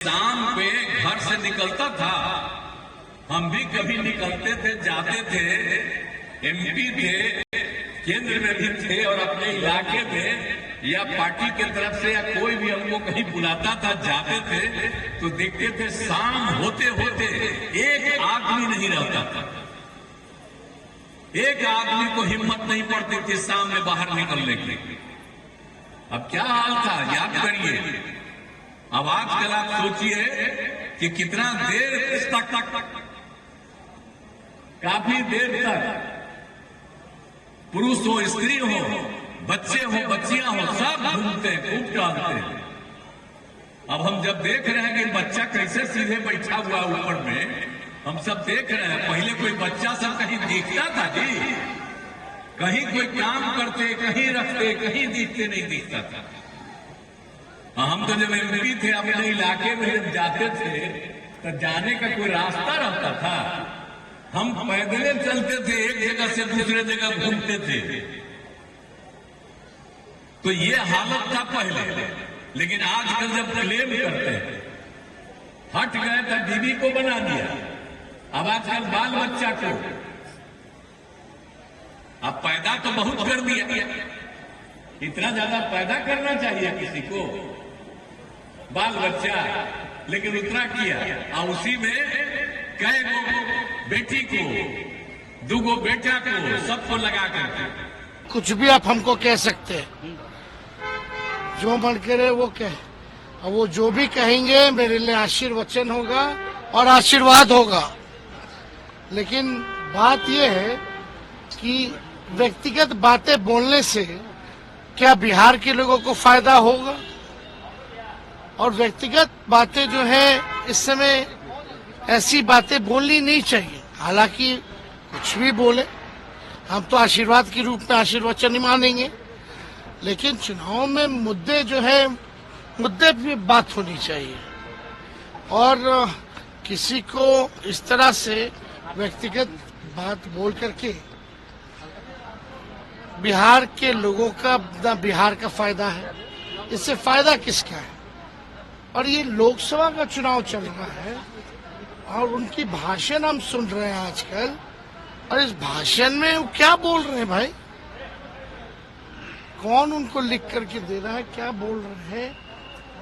शाम पे घर से निकलता था, हम भी कभी निकलते थे, जाते थे, एमपी थे, केंद्र में भी थे और अपने इलाके में या पार्टी की तरफ से या कोई भी हमको कहीं बुलाता था, जाते थे तो देखते थे शाम होते होते एक आदमी नहीं रहता था, एक आदमी को हिम्मत नहीं पड़ती थी सामने बाहर निकलने की। अब क्या हाल था याद करिए। अब आजकल आप सोचिए कि कितना देर तक, काफी देर तक पुरुष हो, स्त्री हो, बच्चे हो, बच्चियां हो, सब घूमते हैं, खूब टहलते हैं। अब हम जब देख रहे हैं कि बच्चा कैसे सीधे बैठा हुआ ऊपर में, हम सब देख रहे हैं। पहले कोई बच्चा सब कहीं दिखता था जी, कहीं कोई काम करते, कहीं रखते, कहीं दिखते नहीं दिखता था। हम तो जब एमपी थे अपने इलाके में जब जाते थे तो जाने का कोई रास्ता रहता था, हम पैदल चलते थे, एक जगह से दूसरे जगह घूमते थे। तो ये हालत था पहले। लेकिन आजकल जब क्लेम करते हैं, हट गए तो बीवी को बना दिया, अब आजकल बाल बच्चा को अब पैदा तो बहुत कर दिया, इतना ज्यादा पैदा करना चाहिए किसी को, बाल बच्चा, लेकिन उतना किया और उसी में कई गो बेटी को, दूगो बेटा को, सबको लगा कर। कुछ भी आप हमको कह सकते हैं, जो मन करे वो कहे, और वो जो भी कहेंगे मेरे लिए आशीर्वचन होगा और आशीर्वाद होगा। लेकिन बात यह है कि व्यक्तिगत बातें बोलने से क्या बिहार के लोगों को फायदा होगा? और व्यक्तिगत बातें जो है इस समय ऐसी बातें बोलनी नहीं चाहिए। हालांकि कुछ भी बोले, हम तो आशीर्वाद के रूप में आशीर्वचन ही मानेंगे, लेकिन चुनाव में मुद्दे जो है, मुद्दे पे बात होनी चाहिए। और किसी को इस तरह से व्यक्तिगत बात बोल करके बिहार के लोगों का ना बिहार का फायदा है, इससे फायदा किसका है? और ये लोकसभा का चुनाव चल रहा है और उनकी भाषण हम सुन रहे हैं आजकल, और इस भाषण में वो क्या बोल रहे हैं भाई? कौन उनको लिख करके दे रहा है, क्या बोल रहे हैं?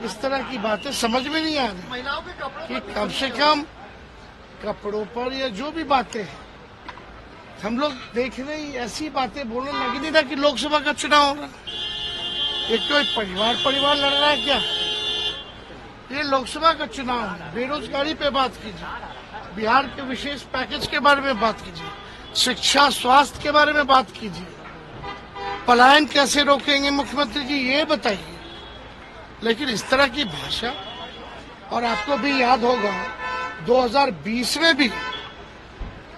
इस तरह की बातें समझ में नहीं आ रही कि कम से कम कपड़ों पर या जो भी बातें हैं, हम लोग देख रहे हैं ऐसी बातें बोलने लगी नहीं था कि लोकसभा का चुनाव हो रहा है। एक तो परिवार लड़ रहा है क्या? ये लोकसभा का चुनाव है। बेरोजगारी पे बात कीजिए, बिहार के विशेष पैकेज के बारे में बात कीजिए, शिक्षा स्वास्थ्य के बारे में बात कीजिए, पलायन कैसे रोकेंगे मुख्यमंत्री जी ये बताइए। लेकिन इस तरह की भाषा, और आपको भी याद होगा 2020 में भी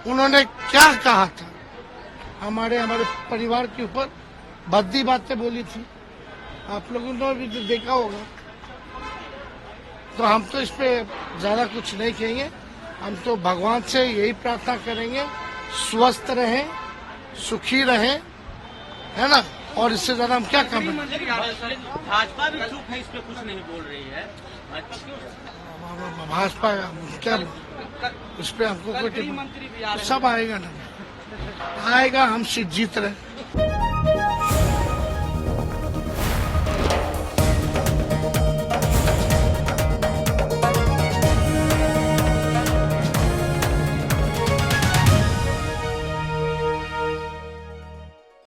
उन्होंने क्या कहा था, हमारे परिवार के ऊपर भद्दी बातें बोली थी, आप लोगों ने भी तो देखा होगा। तो हम तो इस पे ज्यादा कुछ नहीं कहेंगे, हम तो भगवान से यही प्रार्थना करेंगे स्वस्थ रहें, सुखी रहें, है ना। और इससे ज्यादा हम क्या करें? भाजपा भी चुप है, इस पे कुछ नहीं बोल रही है। भाजपा क्या, उस पे हमको कोई सब आएगा ना, आएगा, हम जीत रहे।